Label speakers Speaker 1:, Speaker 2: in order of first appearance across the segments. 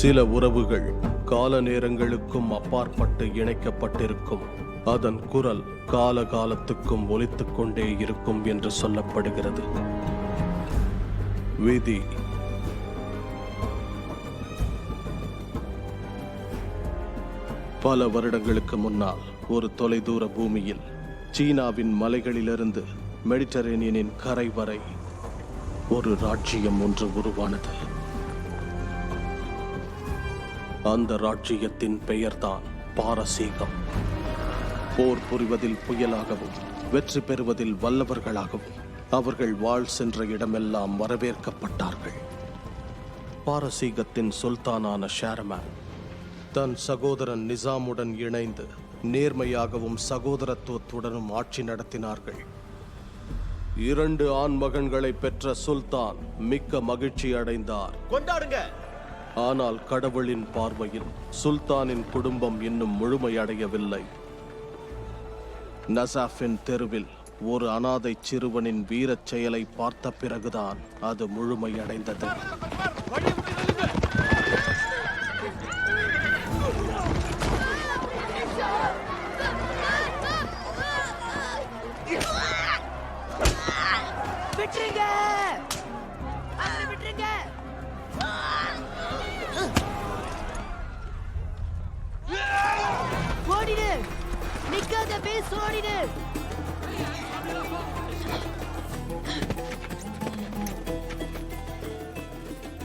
Speaker 1: சில உறவுகள் கால நேரங்களுக்கும் அப்பாற்பட்டு இணைக்கப்பட்டிருக்கும். அதன் குரல் காலகாலத்துக்கும் ஒலித்துக் கொண்டே இருக்கும் என்று சொல்லப்படுகிறது. விதி. பல வருடங்களுக்கு முன்னால் ஒரு தொலைதூர பூமியில் சீனாவின் மலைகளிலிருந்து மெடிட்டரேனியனின் கரை வரை ஒரு ராஜ்ஜியம் ஒன்று உருவானது. அந்த ராஜ்ஜியத்தின் பெயர்தான் பாரசீகம். போர் புரிவதில் புயலாகவும் வெற்றி பெறுவதில் வல்லவர்களாகவும் அவர்கள் வாழ் சென்ற இடமெல்லாம் வரவேற்கப்பட்டார்கள். பாரசீகத்தின் சுல்தானான ஷாரமான் தன் சகோதரன் நிசாமுடன் இணைந்து நேர்மையாகவும் சகோதரத்துவத்துடனும் ஆட்சி நடத்தினார்கள். 2 ஆண் மகன்களை பெற்ற சுல்தான் மிக்க மகிழ்ச்சி அடைந்தார்.
Speaker 2: கொண்டாடுங்க.
Speaker 1: ஆனால் கடவுளின் பார்வையில் சுல்தானின் குடும்பம் இன்னும் முழுமையடையவில்லை. நசாஃபின் தெருவில் ஒரு அனாதை சிறுவனின் வீரச் செயலை பார்த்த பிறகுதான் அது முழுமையடைந்தது.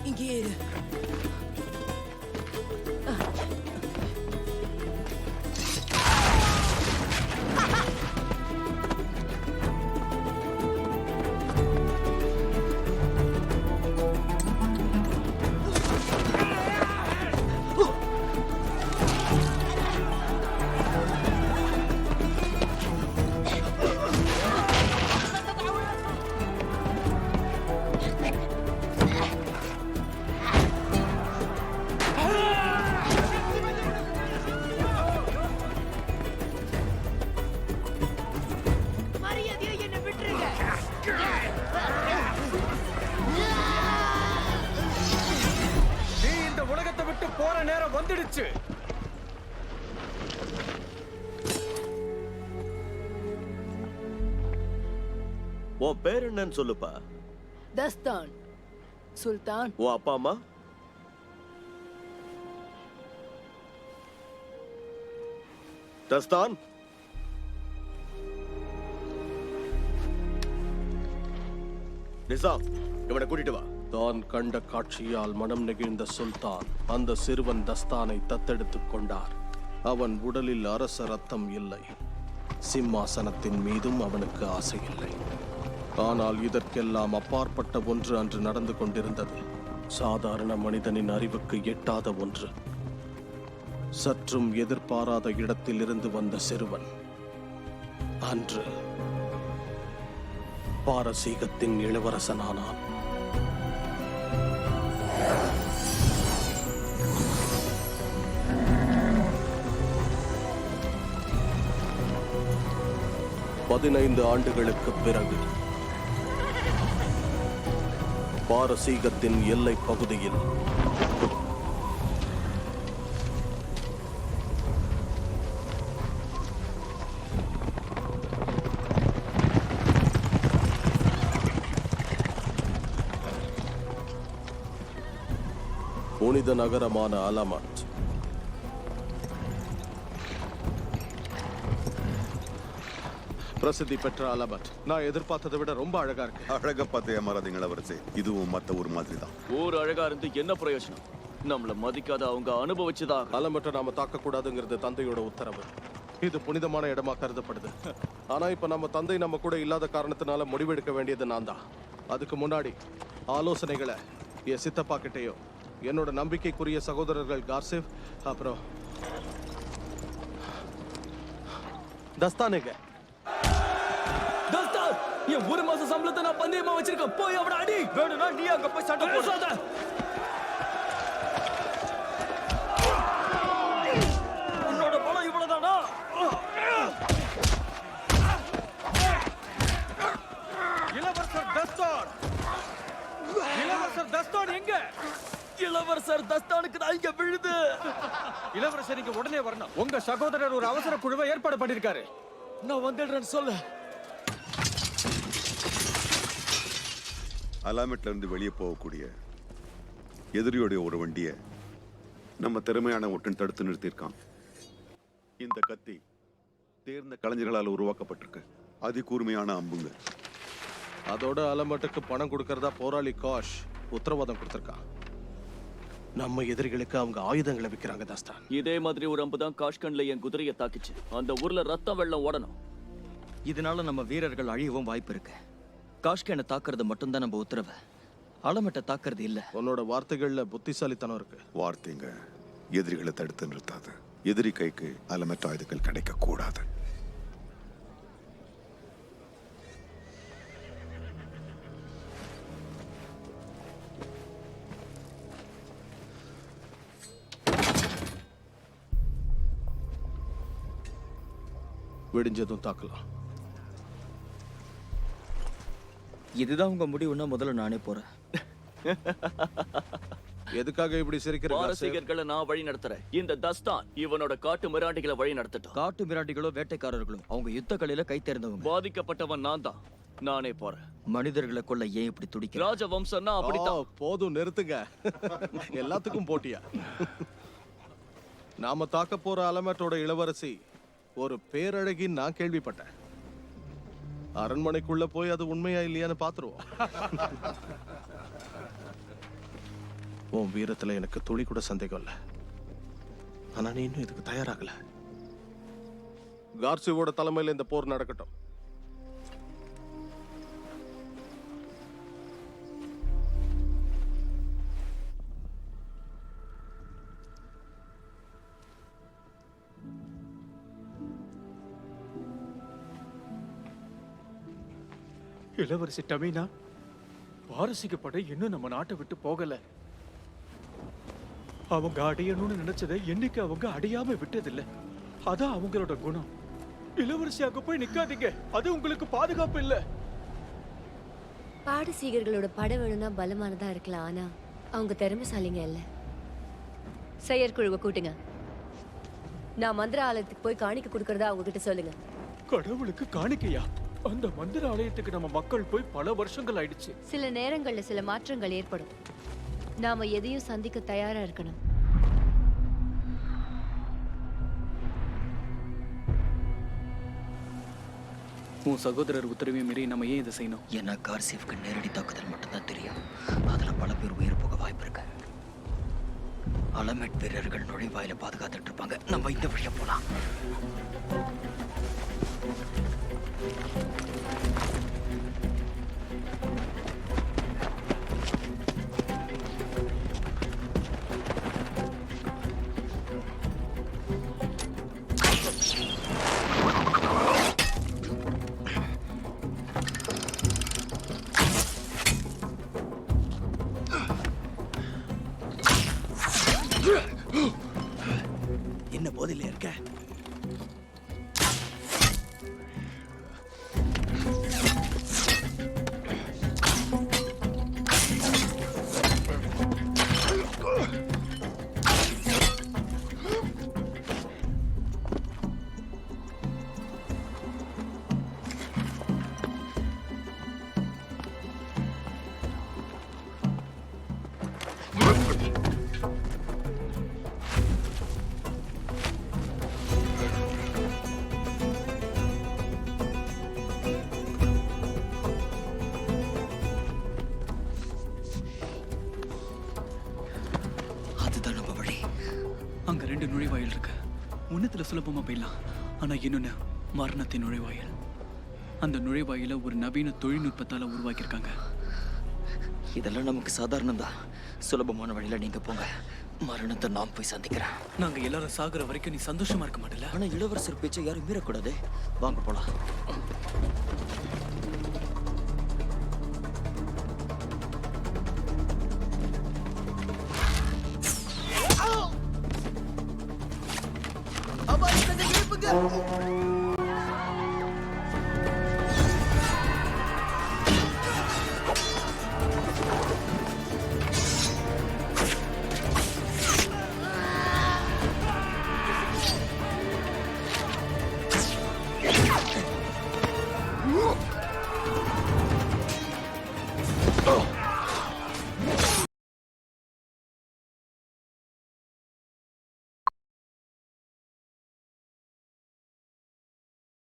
Speaker 3: இங்கே இரு.
Speaker 2: போற நேரம் வந்துடுச்சு. உன் பேர் என்னன்னு சொல்லுப்பா.
Speaker 3: தஸ்தான். சுல்தான்.
Speaker 2: உன் அப்பா அம்மா? தஸ்தான். நிசாம், இவனை கூட்டிட்டு வா.
Speaker 1: தான் கண்ட காட்சியால் மனம் நெகிழ்ந்த சுல்தான் அந்த சிறுவன் தஸ்தானை தத்தெடுத்துக் கொண்டார். அவன் உடலில் அரச ரத்தம் இல்லை. சிம்மாசனத்தின் மீதும் அவனுக்கு ஆசை இல்லை. ஆனால் இதற்கெல்லாம் அப்பாற்பட்ட ஒன்று அன்று நடந்து கொண்டிருந்தது. சாதாரண மனிதனின் அறிவுக்கு எட்டாத ஒன்று. சற்றும் எதிர்பாராத இடத்தில் இருந்து வந்த சிறுவன் அன்று பாரசீகத்தின் இளவரசனானான். பதினைந்து ஆண்டுகளுக்கு பிறகு பாரசீகத்தின் எல்லை பகுதியில் புனித நகரமான அலமட் பிரசித்தி பெற்ற அலமட் நான் எதிர்பார்த்ததை விட ரொம்ப அழகா இருக்கு.
Speaker 4: அழகா பார்த்து ஏமாறாதீங்க இளவரசே. இதுவும் மத்த ஒரு மாதிரி தான்.
Speaker 5: ஊர் அழகா இருந்து என்ன பிரயோஜனம்? நம்மள மதிக்காத அவங்க அனுபவிச்சுதான்.
Speaker 1: அலமட்டை நாம தாக்க கூடாதுங்கிறது தந்தையோட உத்தரவு. இது புனிதமான இடமா கருதப்படுது. ஆனா இப்ப நம்ம தந்தை நம்ம கூட இல்லாத காரணத்தினால முடிவெடுக்க வேண்டியது நான் தான். அதுக்கு முன்னாடி ஆலோசனைகளை என் சித்தப்பா கிட்டேயோ என்னோட நம்பிக்கைக்குரிய சகோதரர்கள் கார்சிவ் அப்புறம் தஸ்தானேங்க.
Speaker 5: தஸ்தான், என் 1 மாச சம்பளத்தை நான் பந்தயமா வச்சிருக்கேன். போய் அவட அடி.
Speaker 2: வேணும்னா நீ அங்க போய் சண்டை போடு. உன்னோட பணம் இவ்வளவுதானா? இளவரசர் தஸ்தான். இளவரசர் தஸ்தான் எங்க?
Speaker 5: இளவரசர் தஸ்தானுக்கு தான்
Speaker 2: இங்க விழுது. இளவரசர் நீங்க உடனே வரணும். உங்க சகோதரர் ஒரு அவசர குழுவை ஏற்பாடு பண்ணிருக்காரு. நான் வந்துடுறேன்னு சொல்லு.
Speaker 4: அலாமெட்ல இருந்து வெளியே போகக்கூடிய எதிரியோடைய ஒரு வண்டியை நம்ம திறமையான ஒற்றன் தடுத்து நிறுத்தியிருக்கான். இந்த கத்தி தேர்ந்த கலைஞர்களால் உருவாக்கப்பட்டிருக்கு. அதிகூர்மையான அம்புங்க.
Speaker 1: அதோட அலமட்டுக்கு பணம் கொடுக்கறதா போராளி காஷ் உத்தரவாதம் கொடுத்திருக்கான். நம்ம எதிரிகளுக்கு அவங்க ஆயுதங்களை விற்கிறாங்க தஸ்தான்.
Speaker 5: இதே மாதிரி ஒரு அம்பு தான் காஷ்கன்ல என் குதிரையை தாக்கிச்சு. அந்த ஊர்ல ரத்தம் வெள்ளம் ஓடணும்.
Speaker 6: இதனால நம்ம வீரர்கள் அழியவும் வாய்ப்பு இருக்கு. காஷ்கனை தாக்குறது மட்டும்தான் நம்ம உத்தரவு. அலமட்டை தாக்குறது இல்ல.
Speaker 1: உன்னோட வார்த்தைகள்ல புத்திசாலித்தனம் இருக்கு.
Speaker 4: வார்த்தைங்க எதிரிகளை தடுத்து நிறுத்தாது. எதிரி கைக்கு அலமெட் ஆயுதங்கள் கிடைக்க கூடாது.
Speaker 1: விடிஞ்சதும் தாக்கலாம்.
Speaker 6: இதுதான் உங்க முடிவுன்னா முதல்ல நானே போறேன்.
Speaker 1: எதுக்காக இப்படி சிரிக்கிற?
Speaker 5: பாரசீகர்களை நான் வழி நடத்துறேன். இந்த தஸ்தான் இவனோட காட்டு மிராண்டிகளை வழி நடத்தட்டும்.
Speaker 6: காட்டு மிராண்டிகளோ வேட்டைக்காரர்களோ அவங்க யுத்த கலையில கை தேர்ந்தவங்க.
Speaker 5: பாதிக்கப்பட்டவன் நான் தான். நானே போறேன்.
Speaker 6: மனிதர்களை கொள்ள ஏன் இப்படி துடிக்கிற?
Speaker 5: ராஜவம்சம்னா அப்படித்தான்.
Speaker 1: போதும் நிறுத்துங்க. எல்லாத்துக்கும் போட்டியா? நாம தாக்க போற அலமட்டோட இளவரசி ஒரு பேரழகின்னு நான் கேள்விப்பட்டேன். அரண்மனைக்குள்ள போய் அது உண்மையா இல்லையான்னு பாத்துருவோம். உன் வீரத்துல எனக்கு துளி கூட சந்தேகம் இல்ல. ஆனா நீ இன்னும் இதுக்கு தயாராகல. கார்சியோட தலைமையில இந்த போர் நடக்கட்டும்.
Speaker 2: இளவரசி டமீனா, பாரசீக படை இன்னும் நம்ம நாட்டை விட்டு போகல. அவங்க அடையணும்னு நினைச்சதை என்னைக்கு அவங்க அடையாம விட்டதில்ல. அதான் அவங்களோட குணம். இளவரசி அங்க போய் நிக்காதீங்க. அது உங்களுக்கு பாதுகாப்பு இல்ல.
Speaker 7: பாரசீகர்களோட படை வேணும்னா பலமானதா இருக்கலாம். ஆனா அவங்க திறமைசாலிங்க இல்ல. செயற்குழுவை கூட்டுங்க. நான் மந்திர ஆலயத்துக்கு போய் காணிக்க கொடுக்கறதா அவங்க கிட்ட சொல்லுங்க.
Speaker 2: கடவுளுக்கு காணிக்கையா? அந்த மந்திர ஆலயத்துக்கு நம்ம மக்கள் போய் பல வருஷங்கள் ஆயிடுச்சு.
Speaker 7: சில நேரங்கள்ல சில மாற்றங்கள் ஏற்படும். நாம எதையும் சந்திக்க தயாரா இருக்கணும்.
Speaker 8: உன் சகோதரர் உத்தரவை மீறி நம்ம ஏன் இதை செய்யணும்?
Speaker 6: ஏன்னா கார்சிஃப்க்கு நேரடி தாக்குதல் மட்டும்தான் தெரியும். அதுல பல பேர் உயிர் போக வாய்ப்பு இருக்கு. அலமெட் வீரர்கள் நுழைவாயில பாதுகாத்துட்டு இருப்பாங்க. நம்ம இந்த வழியா போலாம்.
Speaker 8: என்ன போதில இருக்க? அங்க 2 நுழைவாயில் இருக்கு. ஒன்னுத்துல சுலபமா போயிடலாம். ஆனா இன்னொன்னு மரணத்தின் நுழைவாயில். அந்த நுழைவாயில ஒரு நவீன தொழில்நுட்பத்தால உருவாக்கியிருக்காங்க.
Speaker 6: இதெல்லாம் நமக்கு சாதாரணம் தான். சுலபமான வழியில நீங்க போங்க. மரணத்தை நான் போய் சந்திக்கிறேன்.
Speaker 8: நாங்க எல்லாரும் சாகுற வரைக்கும் நீ சந்தோஷமா இருக்க மாட்டல?
Speaker 6: ஆனா இளவரசர் பேச்சை யாரும் மீறக்கூடாது. வாங்க போலாம்.
Speaker 3: அம்மா, இதை எழுப்புங்க.